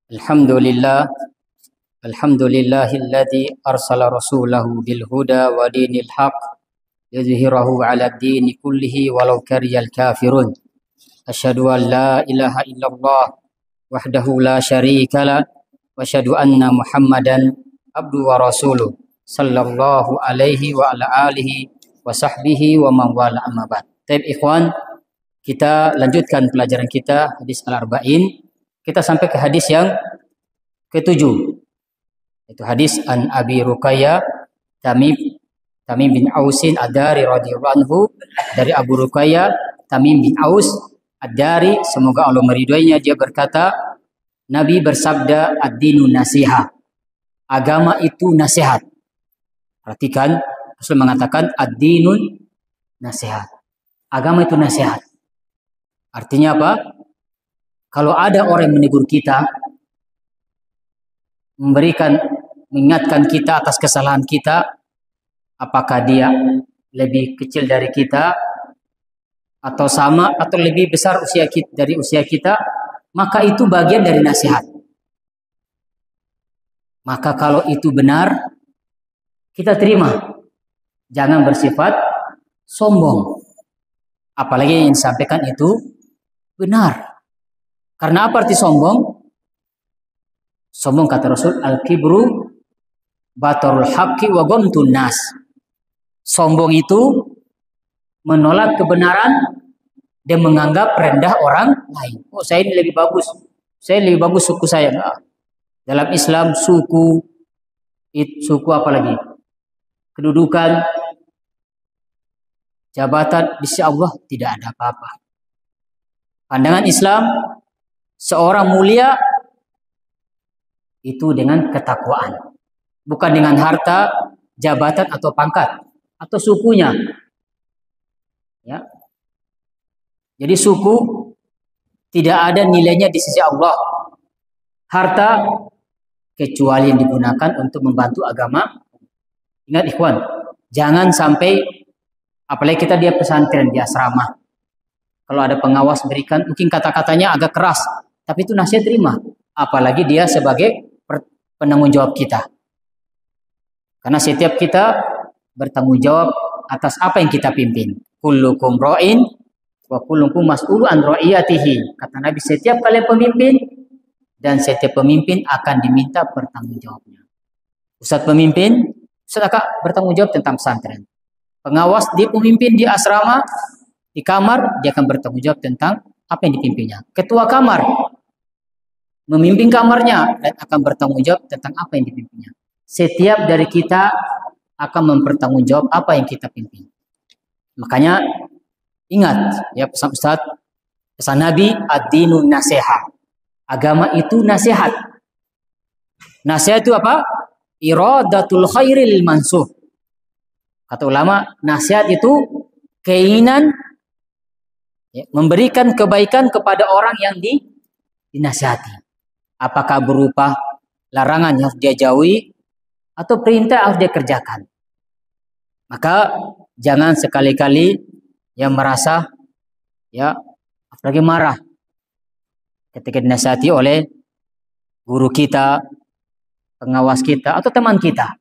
Alhamdulillah, alhamdulillahilladzi arsala rasulahu bil huda wa dinil haq yuzhirahu 'ala ad-dini kullihi walau karihal kafirun. Asyhadu an la ilaha illallah wahdahu la syarika la wa asyhadu anna Muhammadan abdu wa rasuluh sallallahu alaihi wa ala alihi wa sahbihi wa man wala amma ba'd. Baik ikhwan, kita lanjutkan pelajaran kita hadis al-arba'in. Kita sampai ke hadis yang ke-7. Itu hadis an Abi Ruqayyah Tamim bin Ausin Ad-Dari radhiyallahu anhu, dari Abu Ruqayyah Tamim bin Aus Ad-Dari, semoga Allah meridhoinya, dia berkata, Nabi bersabda, ad-dinu nasihat. Agama itu nasihat. Perhatikan, Rasul mengatakan ad-dinun nasihat. Agama itu nasihat. Artinya apa? Kalau ada orang yang menegur kita, mengingatkan kita atas kesalahan kita, apakah dia lebih kecil dari kita, atau sama, atau lebih besar dari usia kita, maka itu bagian dari nasihat. Maka kalau itu benar, kita terima. Jangan bersifat sombong. Apalagi yang disampaikan itu benar. Karena apa arti sombong? Sombong, kata Rasul, al-kibru batarul haqqi wa ghamtun nas. Sombong itu menolak kebenaran dan menganggap rendah orang lain. Oh, saya ini lebih bagus. Saya lebih bagus suku saya. Nah, dalam Islam suku apa lagi? Kedudukan, jabatan di sisi Allah tidak ada apa-apa. Pandangan Islam, seorang mulia itu dengan ketakwaan, bukan dengan harta, jabatan atau pangkat atau sukunya. Ya. Jadi suku tidak ada nilainya di sisi Allah. Harta kecuali yang digunakan untuk membantu agama. Ingat ikhwan, jangan sampai, apalagi kita dia pesantren, di asrama, kalau ada pengawas berikan, mungkin kata-katanya agak keras, tapi itu nasihat terima. Apalagi dia sebagai penanggung jawab kita. Karena setiap kita bertanggung jawab atas apa yang kita pimpin. Kullukum ra'in wa kullukum mas'ulun an ra'iyatihi. Kata Nabi, setiap kalian pemimpin dan setiap pemimpin akan diminta bertanggung jawabnya. Ustadz pemimpin, Ustadz akan bertanggung jawab tentang pesantren. Pengawas, dia pemimpin di asrama, di kamar, dia akan bertanggung jawab tentang apa yang dipimpinnya. Ketua kamar memimpin kamarnya dan akan bertanggung jawab tentang apa yang dipimpinnya. Setiap dari kita akan mempertanggung jawab apa yang kita pimpin. Makanya ingat ya pesan Ustaz, pesan Nabi, ad-dinu nasihat. Agama itu nasihat. Nasihat itu apa? Iradatul khairil mansuh. Kata ulama, nasihat itu keinginan ya, memberikan kebaikan kepada orang yang dinasihati. Apakah berupa larangan yang harus dia jauhi atau perintah yang harus dia kerjakan. Maka jangan sekali-kali yang merasa ya apalagi marah ketika dinasihati oleh guru kita, pengawas kita atau teman kita.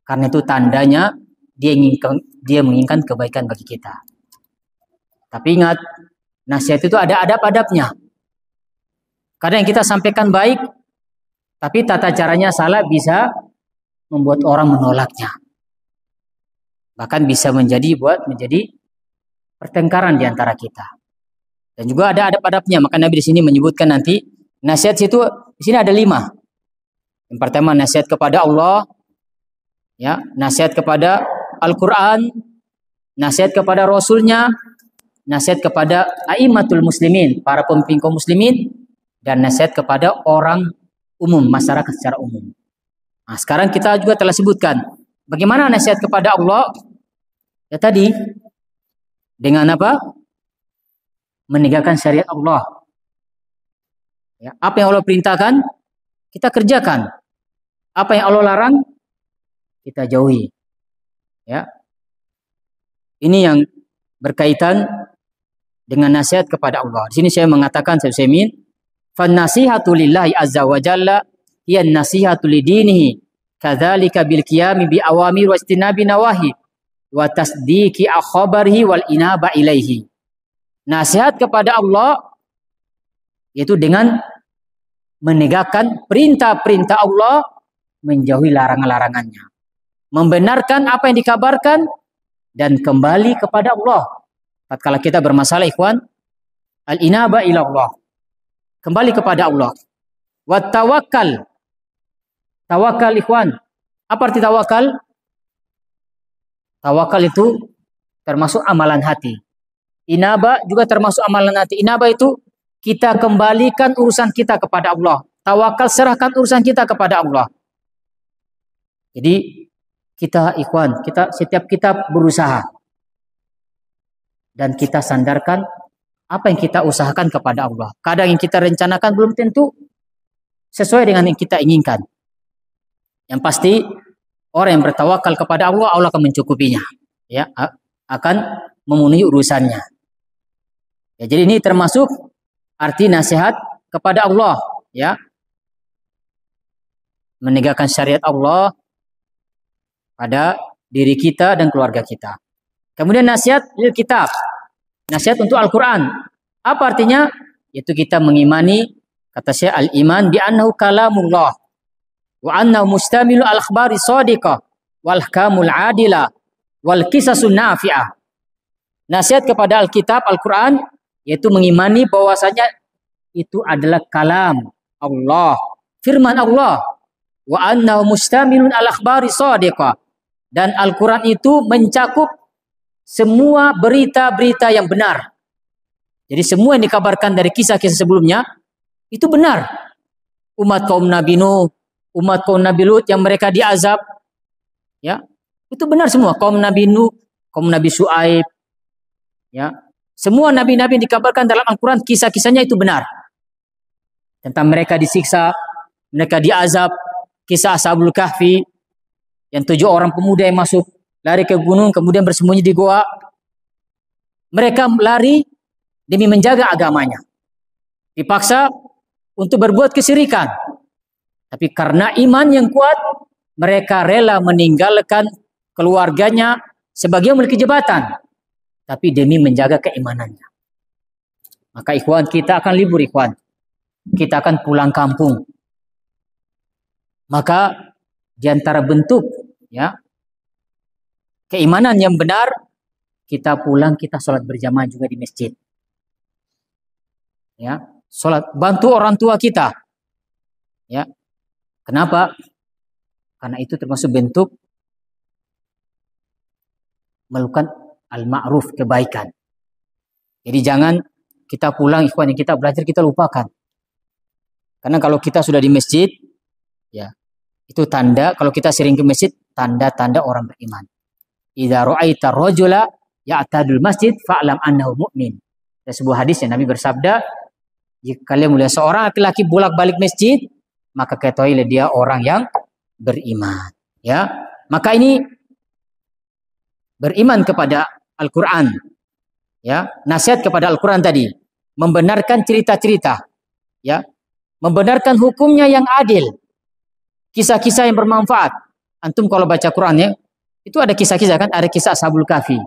Karena itu tandanya dia menginginkan kebaikan bagi kita. Tapi ingat, nasihat itu ada adab-adabnya. Kadang yang kita sampaikan baik, tapi tata caranya salah, bisa membuat orang menolaknya. Bahkan bisa menjadi pertengkaran di antara kita. Dan juga ada adab-adabnya. Maka Nabi di sini menyebutkan nanti nasihat itu di sini ada 5. Yang pertama nasihat kepada Allah, ya, nasihat kepada Al-Quran, nasihat kepada Rasulnya, nasihat kepada a'immatul muslimin, para pemimpin kaum muslimin, dan nasihat kepada orang umum, masyarakat secara umum. Nah, sekarang kita juga telah sebutkan bagaimana nasihat kepada Allah. Ya tadi, dengan apa? Menegakkan syariat Allah. Ya, apa yang Allah perintahkan, kita kerjakan. Apa yang Allah larang, kita jauhi. Ya. Ini yang berkaitan dengan nasihat kepada Allah. Di sini saya mengatakan, saya Fan-nasihatu lillahi azza wa jalla hiya an-nasihatu lidinihi kadzalika bil qiyami bi awamir wa istinabi nawahi wa tasdiqi akhbarihi wal inaba ilaihi. Nasihat kepada Allah yaitu dengan menegakkan perintah-perintah Allah, menjauhi larangan-larangannya, membenarkan apa yang dikabarkan dan kembali kepada Allah. Tatkala kita bermasalah ikhwan, al-inaba ila Allah, kembali kepada Allah. Wa tawakkal. Tawakal ikhwan. Apa arti tawakal? Tawakal itu termasuk amalan hati. Inaba juga termasuk amalan hati. Inaba itu kita kembalikan urusan kita kepada Allah. Tawakal, serahkan urusan kita kepada Allah. Jadi kita ikhwan, setiap kita berusaha dan kita sandarkan apa yang kita usahakan kepada Allah. Kadang yang kita rencanakan belum tentu sesuai dengan yang kita inginkan. Yang pasti orang yang bertawakal kepada Allah, Allah akan mencukupinya, ya, akan memenuhi urusannya. Ya, jadi ini termasuk arti nasihat kepada Allah, ya, menegakkan syariat Allah pada diri kita dan keluarga kita. Kemudian nasihat lil kitab, nasihat untuk Al-Quran. Apa artinya? Yaitu kita mengimani, kata saya, al-iman bi annahu kalamullah wa annahu mustamilu al-akhbari shadiqah wal ahkamul adila wal qisasun nafi'ah. Nasihat kepada Alkitab, Al-Quran, yaitu mengimani bahwasanya itu adalah kalam Allah, firman Allah, wa annahu mustamilun al-akhbari shadiqah, dan Al-Quran itu mencakup semua berita-berita yang benar. Jadi semua yang dikabarkan dari kisah-kisah sebelumnya itu benar. Umat kaum Nabi Nuh, umat kaum Nabi Lut yang mereka diazab, ya, itu benar semua. Kaum Nabi Nuh, kaum Nabi Syuaib, ya, semua nabi-nabi yang dikabarkan dalam Al-Quran kisah-kisahnya itu benar. Tentang mereka disiksa, mereka diazab, kisah Ashabul Kahfi, yang 7 orang pemuda yang masuk lari ke gunung kemudian bersembunyi di goa. Mereka lari demi menjaga agamanya. Dipaksa untuk berbuat kesyirikan. Tapi karena iman yang kuat, mereka rela meninggalkan keluarganya sebagian memiliki jabatan, tapi demi menjaga keimanannya. Maka ikhwan, kita akan libur ikhwan. Kita akan pulang kampung. Maka di antara bentuk, ya, keimanan yang benar, kita pulang, kita sholat berjamaah juga di masjid. Ya, sholat, bantu orang tua kita. Ya, kenapa? Karena itu termasuk bentuk melakukan al-ma'ruf, kebaikan. Jadi jangan kita pulang ikhwan, yang kita belajar kita lupakan. Karena kalau kita sudah di masjid, ya, itu tanda, kalau kita sering ke masjid, tanda-tanda orang beriman. Idza ra'aita rajula ya'tadul masjid fa'lam annahu mu'min. Ada sebuah hadis yang Nabi bersabda, jika kalian melihat seorang laki-laki bolak-balik masjid, maka ketahuilah dia orang yang beriman. Ya, maka ini beriman kepada Al-Quran. Ya, nasihat kepada Al-Quran tadi, membenarkan cerita-cerita, ya, membenarkan hukumnya yang adil, kisah-kisah yang bermanfaat. Antum kalau baca Quran, ya, itu ada kisah-kisah kan, ada kisah Ashabul Kahfi,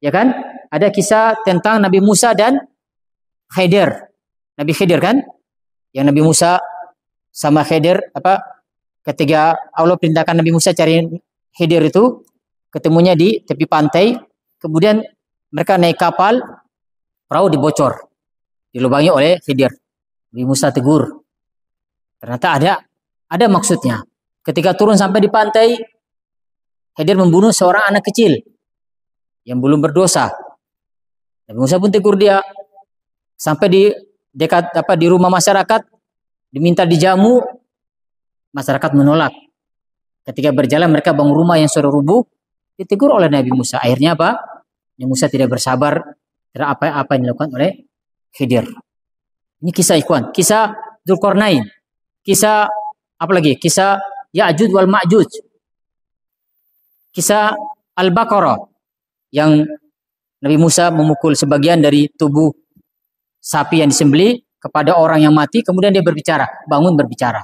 ya kan, ada kisah tentang Nabi Musa dan Khidir. Nabi Khidir kan, yang Nabi Musa sama Khidir, ketika Allah perintahkan Nabi Musa cari Khidir itu, ketemunya di tepi pantai, kemudian mereka naik kapal, perahu dibocor, dilubangi oleh Khidir. Nabi Musa tegur, ternyata ada maksudnya. Ketika turun sampai di pantai, Khidir membunuh seorang anak kecil yang belum berdosa. Nabi Musa pun tegur dia. Sampai di dekat di rumah masyarakat, diminta dijamu, masyarakat menolak. Ketika berjalan mereka bangun rumah yang sudah rubuh, ditegur oleh Nabi Musa. Akhirnya apa? Nabi Musa tidak bersabar terhadap apa yang dilakukan oleh Khidir. Ini kisah ikhwan, kisah Dzulqarnain, kisah apa lagi? Kisah Ya'juj wal Ma'juj, kisah Al-Baqarah yang Nabi Musa memukul sebagian dari tubuh sapi yang disembelih, kepada orang yang mati, kemudian dia berbicara, bangun berbicara.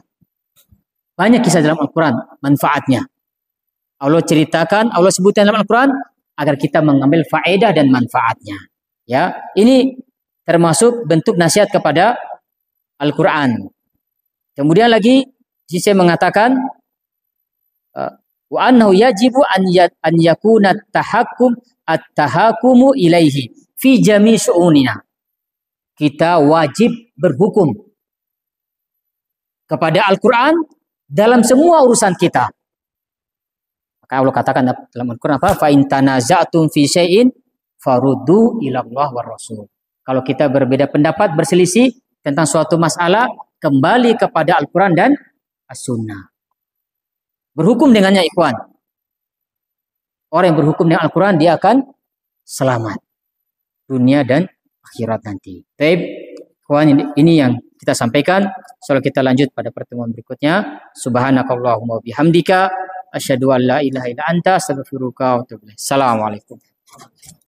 Banyak kisah dalam Al-Quran, manfaatnya. Allah ceritakan, Allah sebutkan dalam Al-Quran, agar kita mengambil faedah dan manfaatnya. Ya, ini termasuk bentuk nasihat kepada Al-Quran. Kemudian lagi, saya mengatakan, wa annahu yajibu an yakuna at-tahakumu ilaihi fi jami' syu'unina. Kita wajib berhukum kepada Al-Quran dalam semua urusan kita. Maka Allah katakan dalam Al-Quran apa? Fa in tanaza'tum fi syai'in faruddu ila Allah war Rasul. Kalau kita berbeda pendapat, berselisih tentang suatu masalah, kembali kepada Al-Quran dan As-Sunnah. Berhukum dengannya, ikhwan. Orang yang berhukum dengan Al-Quran, dia akan selamat dunia dan akhirat nanti. Baik, ikhwan, ini yang kita sampaikan. Soal kita lanjut pada pertemuan berikutnya. Subhanakallahumma bihamdika asyhadu an la ilaha illa anta astaghfiruka wa atubu ilaik. Assalamualaikum.